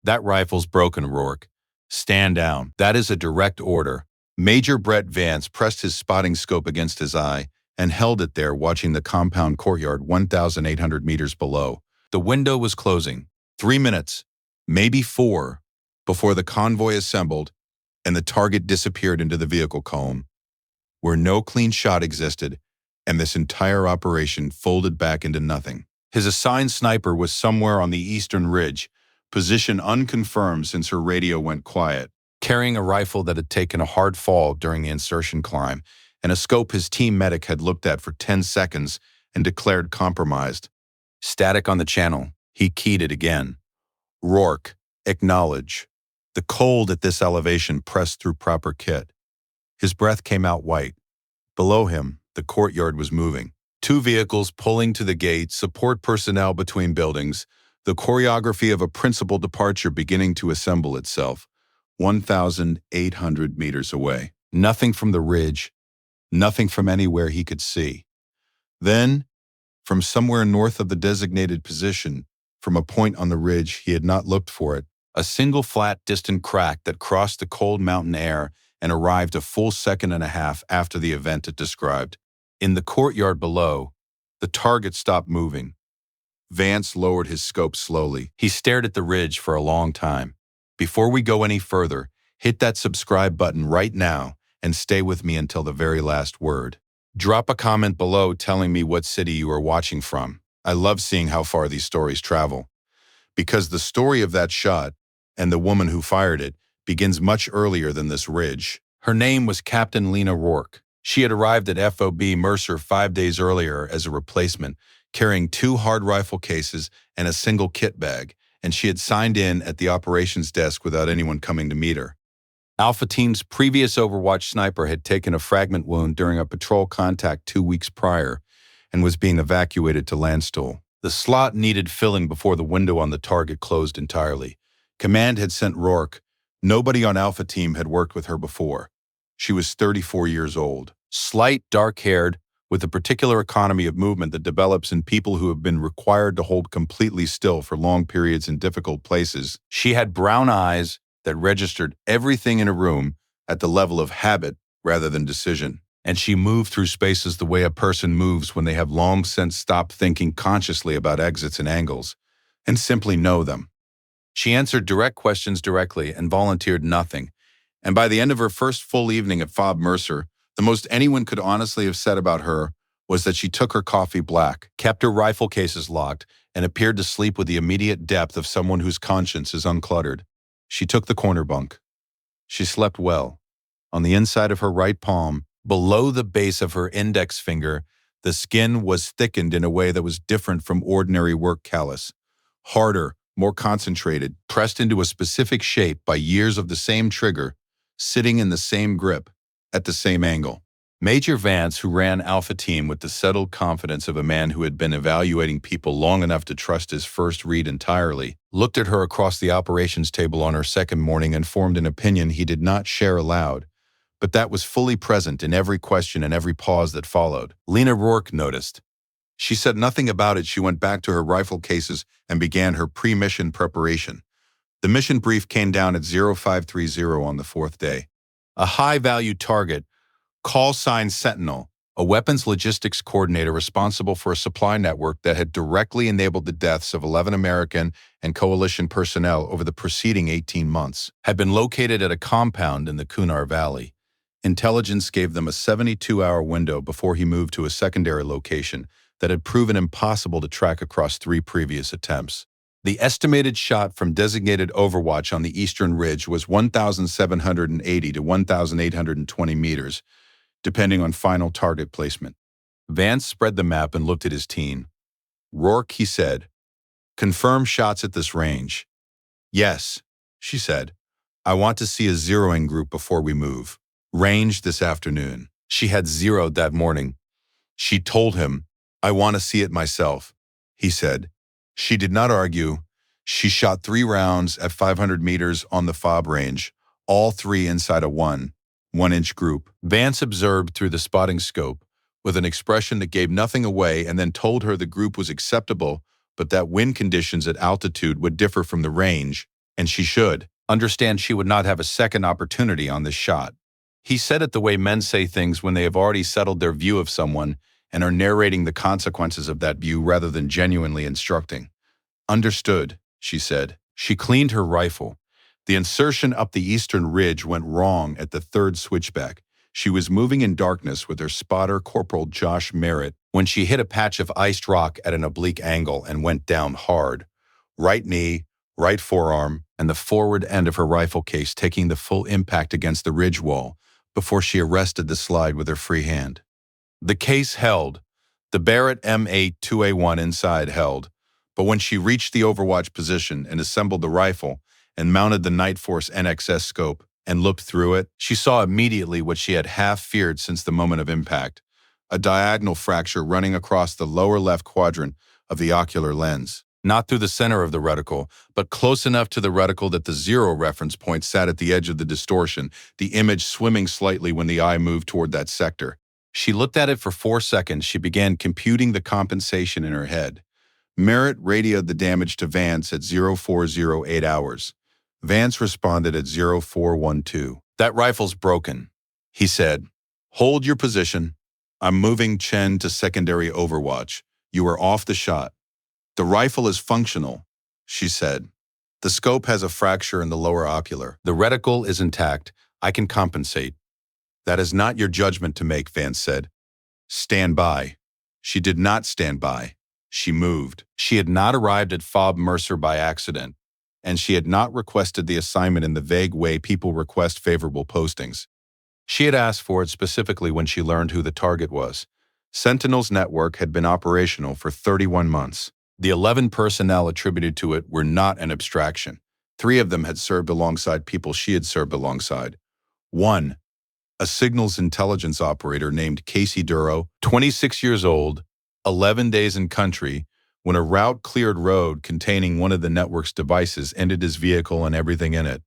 That rifle's broken, Rourke. Stand down. That is a direct order. Major Brett Vance pressed his spotting scope against his eye and held it there, watching the compound courtyard 1,800 meters below. The window was closing. 3 minutes, maybe 4, before the convoy assembled and the target disappeared into the vehicle comb, where no clean shot existed, and this entire operation folded back into nothing. His assigned sniper was somewhere on the eastern ridge, position unconfirmed since her radio went quiet, carrying a rifle that had taken a hard fall during the insertion climb, and a scope his team medic had looked at for 10 seconds and declared compromised. Static on the channel. He keyed it again. Rourke, acknowledge. The cold at this elevation pressed through proper kit. His breath came out white. Below him, the courtyard was moving. 2 vehicles pulling to the gate, support personnel between buildings, the choreography of a principal departure beginning to assemble itself. 1,800 meters away. Nothing from the ridge, nothing from anywhere he could see. Then, from somewhere north of the designated position, from a point on the ridge he had not looked for it, a single flat distant crack that crossed the cold mountain air and arrived a full second and a half after the event it described. In the courtyard below, the target stopped moving. Vance lowered his scope slowly. He stared at the ridge for a long time. Before we go any further, hit that subscribe button right now and stay with me until the very last word. Drop a comment below telling me what city you are watching from. I love seeing how far these stories travel, because the story of that shot and the woman who fired it begins much earlier than this ridge. Her name was Captain Lena Rourke. She had arrived at FOB Mercer 5 days earlier as a replacement, carrying 2 hard rifle cases and a single kit bag, and she had signed in at the operations desk without anyone coming to meet her. Alpha Team's previous Overwatch sniper had taken a fragment wound during a patrol contact 2 weeks prior and was being evacuated to Landstuhl. The slot needed filling before the window on the target closed entirely. Command had sent Rourke. Nobody on Alpha Team had worked with her before. She was 34 years old, slight, dark-haired, with a particular economy of movement that develops in people who have been required to hold completely still for long periods in difficult places. She had brown eyes that registered everything in a room at the level of habit rather than decision. And she moved through spaces the way a person moves when they have long since stopped thinking consciously about exits and angles, and simply know them. She answered direct questions directly and volunteered nothing, and by the end of her first full evening at FOB Mercer, the most anyone could honestly have said about her was that she took her coffee black, kept her rifle cases locked, and appeared to sleep with the immediate depth of someone whose conscience is uncluttered. She took the corner bunk. She slept well. On the inside of her right palm, below the base of her index finger, the skin was thickened in a way that was different from ordinary work callus. Harder, more concentrated, pressed into a specific shape by years of the same trigger, sitting in the same grip, at the same angle. Major Vance, who ran Alpha Team with the settled confidence of a man who had been evaluating people long enough to trust his first read entirely, looked at her across the operations table on her second morning and formed an opinion he did not share aloud, but that was fully present in every question and every pause that followed. Lena Rourke noticed. She said nothing about it. She went back to her rifle cases and began her pre-mission preparation. The mission brief came down at 0530 on the 4th day. A high-value target, call sign Sentinel, a weapons logistics coordinator responsible for a supply network that had directly enabled the deaths of 11 American and coalition personnel over the preceding 18 months, had been located at a compound in the Kunar Valley. Intelligence gave them a 72-hour window before he moved to a secondary location that had proven impossible to track across 3 previous attempts. The estimated shot from designated Overwatch on the eastern ridge was 1,780 to 1,820 meters, depending on final target placement. Vance spread the map and looked at his team. Rourke, he said, confirm shots at this range. Yes, she said. I want to see a zeroing group before we move. Range this afternoon. She had zeroed that morning. She told him, I want to see it myself, he said. She did not argue. She shot 3 rounds at 500 meters on the FOB range, all 3 inside a 1-inch group. Vance observed through the spotting scope with an expression that gave nothing away and then told her the group was acceptable, but that wind conditions at altitude would differ from the range, And she should understand she would not have a second opportunity on this shot. He said it the way men say things when they have already settled their view of someone and are narrating the consequences of that view rather than genuinely instructing. Understood, she said. She cleaned her rifle. The insertion up the eastern ridge went wrong at the third switchback. She was moving in darkness with her spotter, Corporal Josh Merritt, when she hit a patch of iced rock at an oblique angle and went down hard. Right knee, right forearm, and the forward end of her rifle case taking the full impact against the ridge wall before she arrested the slide with her free hand. The case held. The Barrett M82A1 inside held, but when she reached the overwatch position and assembled the rifle and mounted the Nightforce NXS scope and looked through it, she saw immediately what she had half feared since the moment of impact: a diagonal fracture running across the lower left quadrant of the ocular lens. Not through the center of the reticle, but close enough to the reticle that the zero reference point sat at the edge of the distortion, the image swimming slightly when the eye moved toward that sector. She looked at it for 4 seconds. She began computing the compensation in her head. Merritt radioed the damage to Vance at 0408 hours. Vance responded at 0412. That rifle's broken, he said. Hold your position. I'm moving Chen to secondary overwatch. You are off the shot. The rifle is functional, she said. The scope has a fracture in the lower ocular. The reticle is intact. I can compensate. That is not your judgment to make, Vance said. Stand by. She did not stand by. She moved. She had not arrived at Fob Mercer by accident, and she had not requested the assignment in the vague way people request favorable postings. She had asked for it specifically when she learned who the target was. Sentinel's network had been operational for 31 months. The 11 personnel attributed to it were not an abstraction. 3 of them had served alongside people she had served alongside. 1, a signals intelligence operator named Casey Duro, 26 years old, 11 days in country, when a route-cleared road containing one of the network's devices ended his vehicle and everything in it.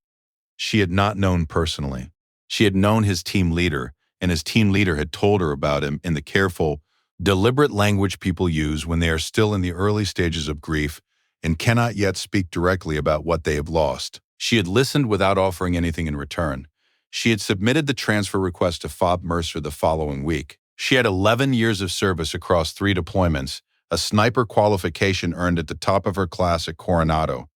She had not known personally. She had known his team leader, and his team leader had told her about him in the careful, deliberate language people use when they are still in the early stages of grief and cannot yet speak directly about what they have lost. She had listened without offering anything in return. She had submitted the transfer request to Fob Mercer the following week. She had 11 years of service across 3 deployments, a sniper qualification earned at the top of her class at Coronado,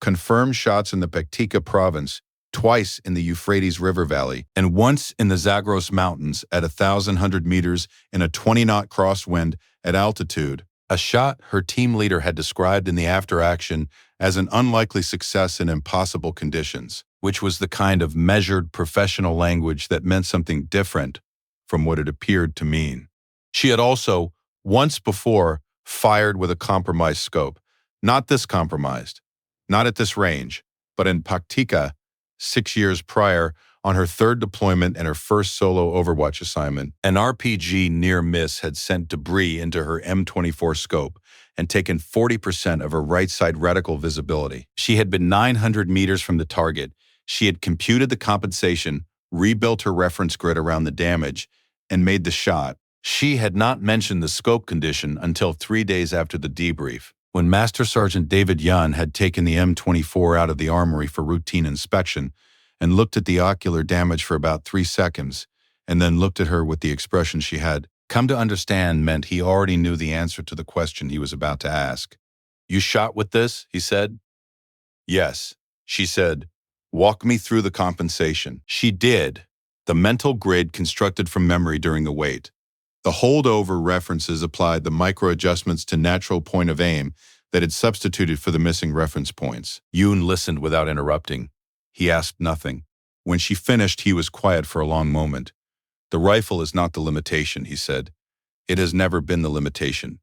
confirmed shots in the Paktika province, twice in the Euphrates River Valley, and once in the Zagros Mountains at 1,100 meters in a 20-knot crosswind at altitude, a shot her team leader had described in the after-action as an unlikely success in impossible conditions, which was the kind of measured professional language that meant something different from what it appeared to mean. She had also, once before, fired with a compromised scope. Not this compromised, not at this range, but in Paktika, 6 years prior, on her 3rd deployment and her first solo Overwatch assignment. An RPG near miss had sent debris into her M24 scope and taken 40% of her right side reticle visibility. She had been 900 meters from the target. She had computed the compensation, rebuilt her reference grid around the damage, and made the shot. She had not mentioned the scope condition until 3 days after the debrief, when Master Sergeant David Yun had taken the M24 out of the armory for routine inspection and looked at the ocular damage for about 3 seconds, and then looked at her with the expression she had come to understand meant he already knew the answer to the question he was about to ask. You shot with this? He said. Yes, she said. Walk me through the compensation. She did. The mental grid constructed from memory during the wait. The holdover references applied the micro-adjustments to natural point of aim that had substituted for the missing reference points. Yoon listened without interrupting. He asked nothing. When she finished, he was quiet for a long moment. The rifle is not the limitation, he said. It has never been the limitation.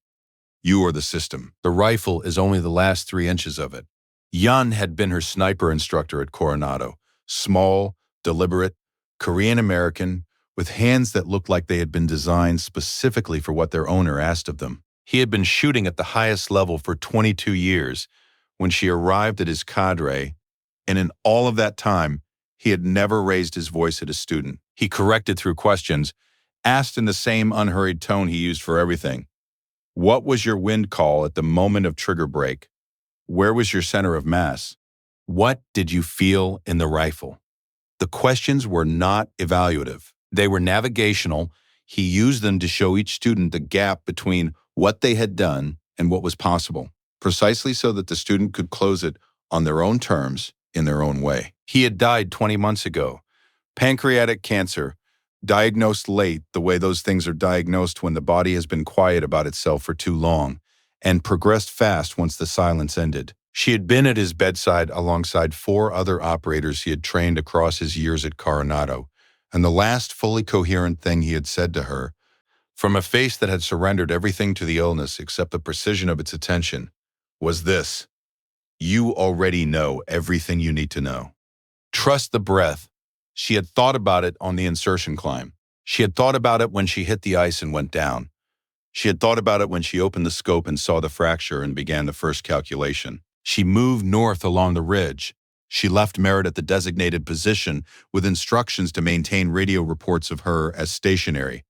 You are the system. The rifle is only the last 3 inches of it. Yun had been her sniper instructor at Coronado. Small, deliberate, Korean-American, with hands that looked like they had been designed specifically for what their owner asked of them. He had been shooting at the highest level for 22 years when she arrived at his cadre, and in all of that time, he had never raised his voice at a student. He corrected through questions, asked in the same unhurried tone he used for everything. What was your wind call at the moment of trigger break? Where was your center of mass? What did you feel in the rifle? The questions were not evaluative. They were navigational. He used them to show each student the gap between what they had done and what was possible, precisely so that the student could close it on their own terms, in their own way. He had died 20 months ago. Pancreatic cancer, diagnosed late, the way those things are diagnosed when the body has been quiet about itself for too long, and progressed fast once the silence ended. She had been at his bedside alongside 4 other operators he had trained across his years at Coronado, and the last fully coherent thing he had said to her, from a face that had surrendered everything to the illness except the precision of its attention, was this: "You already know everything you need to know. Trust the breath." She had thought about it on the insertion climb. She had thought about it when she hit the ice and went down. She had thought about it when she opened the scope and saw the fracture and began the first calculation. She moved north along the ridge. She left Merritt at the designated position with instructions to maintain radio reports of her as stationary.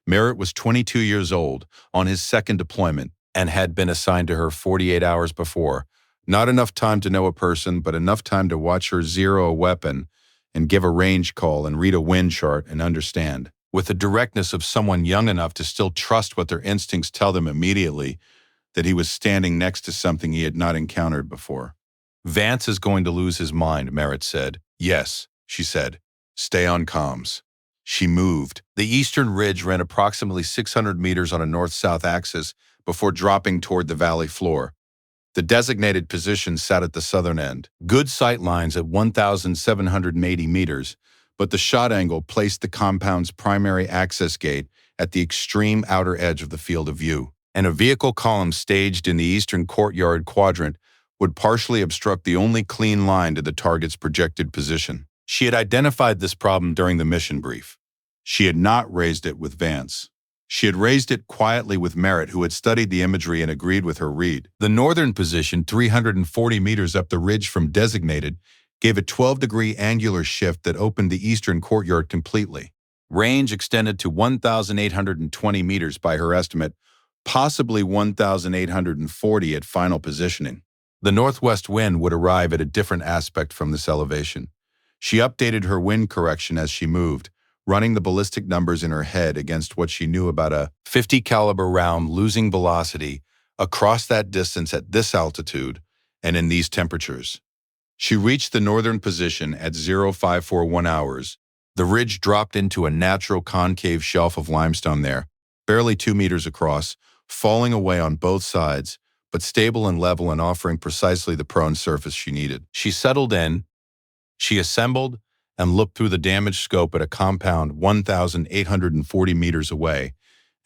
Merritt was 22 years old, on his second deployment, and had been assigned to her 48 hours before. Not enough time to know a person, but enough time to watch her zero a weapon and give a range call and read a wind chart and understand. With the directness of someone young enough to still trust what their instincts tell them immediately, that he was standing next to something he had not encountered before. "Vance is going to lose his mind," Merritt said. "Yes," she said. "Stay on comms." She moved. The eastern ridge ran approximately 600 meters on a north-south axis before dropping toward the valley floor. The designated position sat at the southern end. Good sight lines at 1,780 meters, but the shot angle placed the compound's primary access gate at the extreme outer edge of the field of view, and a vehicle column staged in the eastern courtyard quadrant would partially obstruct the only clean line to the target's projected position. She had identified this problem during the mission brief. She had not raised it with Vance. She had raised it quietly with Merritt, who had studied the imagery and agreed with her read. The northern position, 340 meters up the ridge from designated, gave a 12-degree angular shift that opened the eastern courtyard completely. Range extended to 1,820 meters by her estimate, possibly 1,840 at final positioning. The northwest wind would arrive at a different aspect from this elevation. She updated her wind correction as she moved, running the ballistic numbers in her head against what she knew about a 50 caliber round losing velocity across that distance at this altitude and in these temperatures. She reached the northern position at 0541 hours. The ridge dropped into a natural concave shelf of limestone there, barely 2 meters across, falling away on both sides, but stable and level and offering precisely the prone surface she needed. She settled in. She assembled and looked through the damaged scope at a compound 1,840 meters away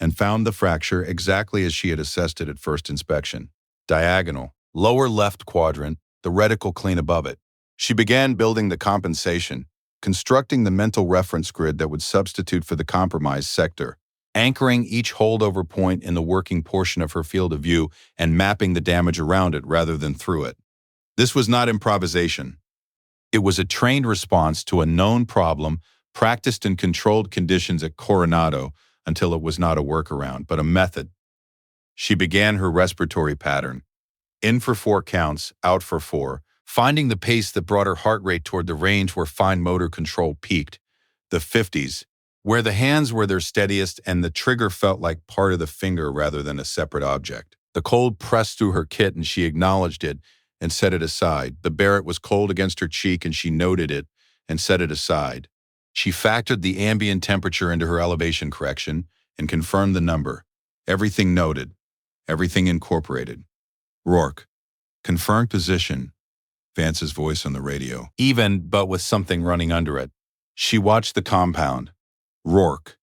and found the fracture exactly as she had assessed it at first inspection. Diagonal, lower left quadrant, the reticle clean above it. She began building the compensation, constructing the mental reference grid that would substitute for the compromised sector, anchoring each holdover point in the working portion of her field of view and mapping the damage around it rather than through it. This was not improvisation. It was a trained response to a known problem practiced in controlled conditions at Coronado until it was not a workaround, but a method. She began her respiratory pattern. In for 4 counts, out for 4, finding the pace that brought her heart rate toward the range where fine motor control peaked, the 50s, where the hands were their steadiest and the trigger felt like part of the finger rather than a separate object. The cold pressed through her kit and she acknowledged it and set it aside. The Barrett was cold against her cheek and she noted it and set it aside. She factored the ambient temperature into her elevation correction and confirmed the number. Everything noted. Everything incorporated. Rourke. Confirmed position. Vance's voice on the radio. Even, but with something running under it. She watched the compound. Rourke.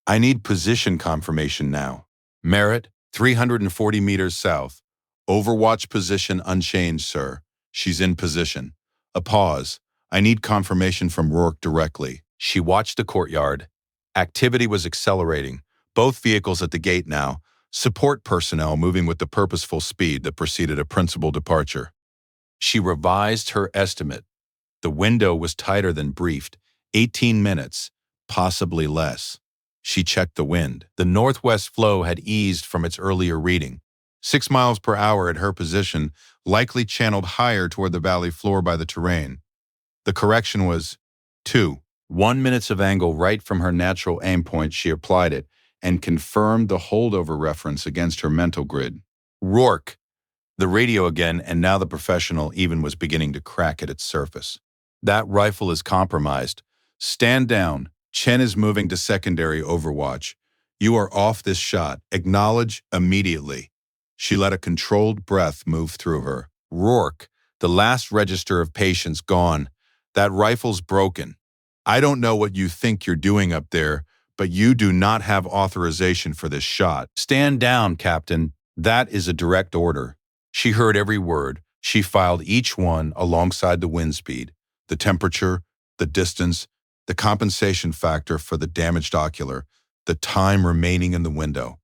I need position confirmation now. Merritt, 340 meters south. Overwatch position unchanged, sir. She's in position. A pause. I need confirmation from Rourke directly. She watched the courtyard. Activity was accelerating. Both vehicles at the gate now. Support personnel moving with the purposeful speed that preceded a principal departure. She revised her estimate. The window was tighter than briefed. 18 minutes, possibly less. She checked the wind. The northwest flow had eased from its earlier reading. 6 miles per hour at her position, likely channeled higher toward the valley floor by the terrain. The correction was 2. 1 minutes of angle right from her natural aim point. She applied it and confirmed the holdover reference against her mental grid. Rourke. The radio again, and now the professional even was beginning to crack at its surface. That rifle is compromised. Stand down. Chen is moving to secondary overwatch. You are off this shot. Acknowledge immediately. She let a controlled breath move through her. Rourke, the last register of patience gone. That rifle's broken. I don't know what you think you're doing up there, but you do not have authorization for this shot. Stand down, Captain. That is a direct order. She heard every word. She filed each one alongside the wind speed, the temperature, the distance, the compensation factor for the damaged ocular, the time remaining in the window.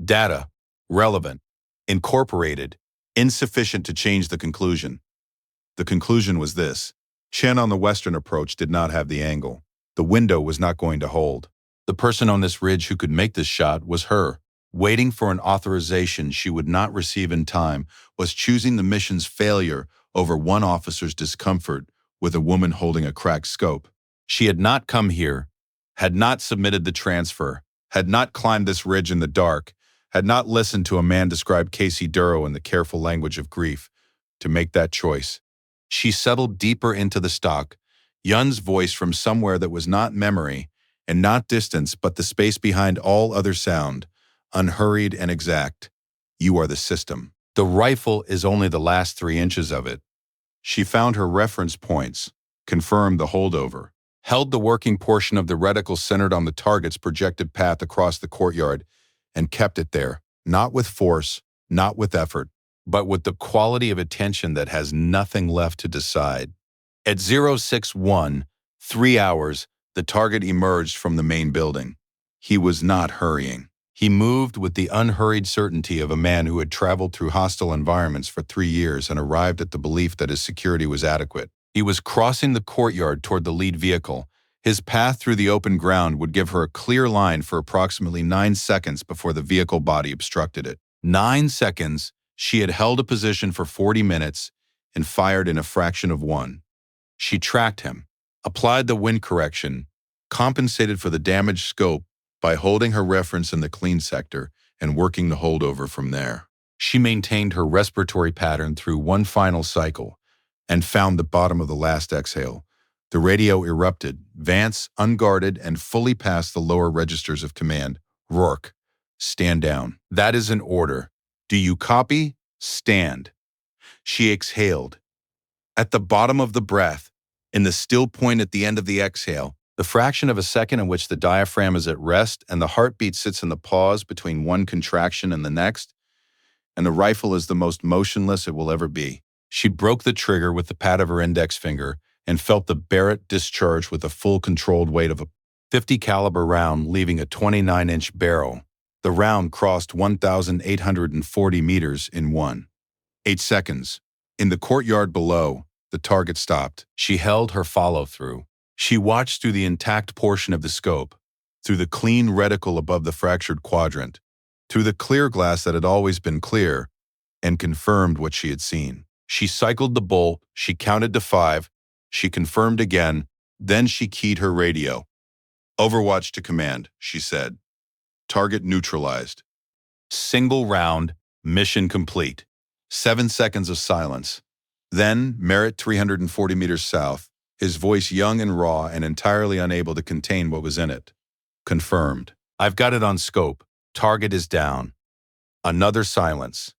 Data, relevant, incorporated, insufficient to change the conclusion. The conclusion was this. Chen on the western approach did not have the angle. The window was not going to hold. The person on this ridge who could make this shot was her. Waiting for an authorization she would not receive in time was choosing the mission's failure over one officer's discomfort with a woman holding a cracked scope. She had not come here, had not submitted the transfer, had not climbed this ridge in the dark, had not listened to a man describe Casey Duro in the careful language of grief to make that choice. She settled deeper into the stock, Yun's voice from somewhere that was not memory and not distance but the space behind all other sound, unhurried and exact. You are the system. The rifle is only the last 3 inches of it. She found her reference points, confirmed the holdover, held the working portion of the reticle centered on the target's projected path across the courtyard, and kept it there, not with force, not with effort, but with the quality of attention that has nothing left to decide. At 061, 3 hours, the target emerged from the main building. He was not hurrying. He moved with the unhurried certainty of a man who had traveled through hostile environments for 3 years and arrived at the belief that his security was adequate. He was crossing the courtyard toward the lead vehicle. His path through the open ground would give her a clear line for approximately 9 seconds before the vehicle body obstructed it. 9 seconds. She had held a position for 40 minutes and fired in a fraction of one. She tracked him, applied the wind correction, compensated for the damaged scope by holding her reference in the clean sector and working the holdover from there. She maintained her respiratory pattern through one final cycle and found the bottom of the last exhale. The radio erupted, Vance unguarded and fully past the lower registers of command. Rourke, stand down. That is an order. Do you copy? Stand. She exhaled. At the bottom of the breath, in the still point at the end of the exhale, the fraction of a second in which the diaphragm is at rest and the heartbeat sits in the pause between one contraction and the next, and the rifle is the most motionless it will ever be. She broke the trigger with the pad of her index finger and felt the Barrett discharge with the full controlled weight of a .50 caliber round, leaving a 29-inch barrel. The round crossed 1,840 meters in 1.8 seconds. In the courtyard below, the target stopped. She held her follow-through. She watched through the intact portion of the scope, through the clean reticle above the fractured quadrant, through the clear glass that had always been clear, and confirmed what she had seen. She cycled the bolt, she counted to 5, she confirmed again, then she keyed her radio. Overwatch to command, she said. Target neutralized. Single round, mission complete. 7 seconds of silence. Then, Merritt 340 meters south, his voice young and raw and entirely unable to contain what was in it. Confirmed. I've got it on scope. Target is down. Another silence.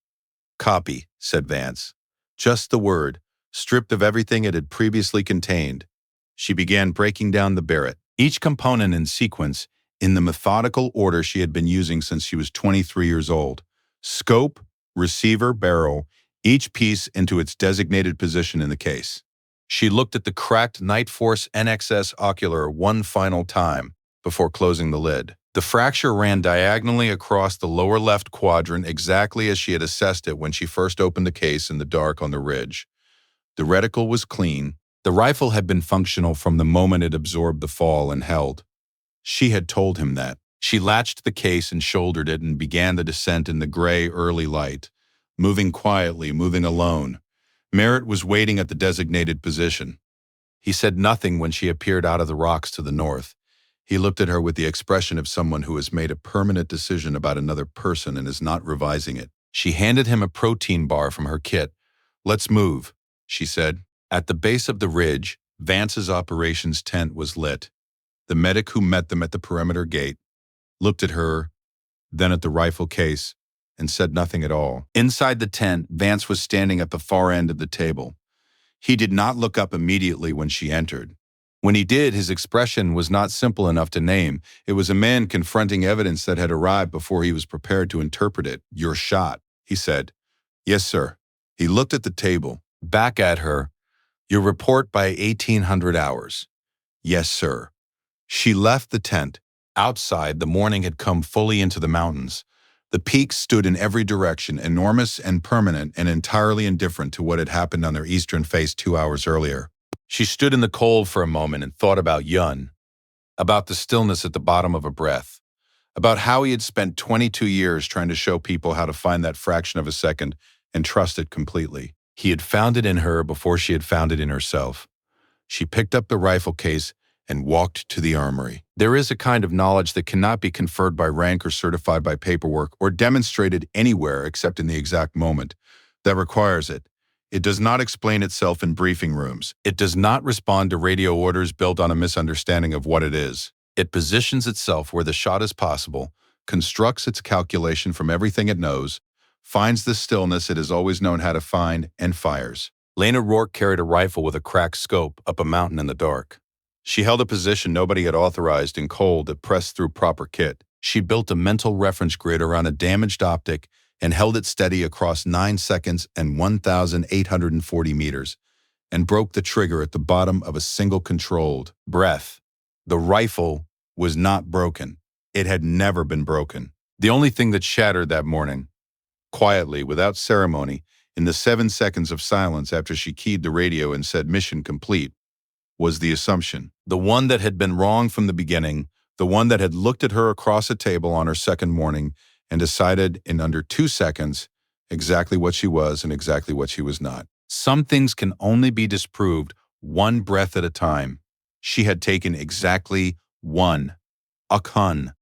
Copy, said Vance. Just the word, stripped of everything it had previously contained. She began breaking down the Barrett, each component in sequence, in the methodical order she had been using since she was 23 years old. Scope, receiver, barrel, each piece into its designated position in the case. She looked at the cracked Nightforce NXS ocular one final time before closing the lid. The fracture ran diagonally across the lower left quadrant exactly as she had assessed it when she first opened the case in the dark on the ridge. The reticle was clean. The rifle had been functional from the moment it absorbed the fall and held. She had told him that. She latched the case and shouldered it and began the descent in the gray early light. moving quietly, moving alone. Merritt was waiting at the designated position. He said nothing when she appeared out of the rocks to the north. He looked at her with the expression of someone who has made a permanent decision about another person and is not revising it. She handed him a protein bar from her kit. "Let's move," she said. At the base of the ridge, Vance's operations tent was lit. The medic who met them at the perimeter gate looked at her, then at the rifle case, and said nothing at all. Inside the tent, Vance was standing at the far end of the table. He did not look up immediately when she entered. When he did, his expression was not simple enough to name. It was a man confronting evidence that had arrived before he was prepared to interpret it. "You're shot," he said. "Yes, sir." He looked at the table, back at her. "Your report by 1800 hours." "Yes, sir." She left the tent. Outside, the morning had come fully into the mountains. The peaks stood in every direction, enormous and permanent and entirely indifferent to what had happened on their eastern face 2 hours earlier. She stood in the cold for a moment and thought about Yun, about the stillness at the bottom of a breath, about how he had spent 22 years trying to show people how to find that fraction of a second and trust it completely. He had found it in her before she had found it in herself. She picked up the rifle case and walked to the armory. There is a kind of knowledge that cannot be conferred by rank or certified by paperwork or demonstrated anywhere except in the exact moment that requires it. It does not explain itself in briefing rooms. It does not respond to radio orders built on a misunderstanding of what it is. It positions itself where the shot is possible, constructs its calculation from everything it knows, finds the stillness it has always known how to find, and fires. Lena Rourke carried a rifle with a cracked scope up a mountain in the dark. She held a position nobody had authorized in cold that pressed through proper kit. She built a mental reference grid around a damaged optic and held it steady across 9 seconds and 1,840 meters, and broke the trigger at the bottom of a single controlled breath. The rifle was not broken. It had never been broken. The only thing that shattered that morning, quietly, without ceremony, in the 7 seconds of silence after she keyed the radio and said "mission complete," was the assumption. The one that had been wrong from the beginning, the one that had looked at her across a table on her second morning and decided in under 2 seconds exactly what she was and exactly what she was not. Some things can only be disproved one breath at a time. She had taken exactly one. Akun.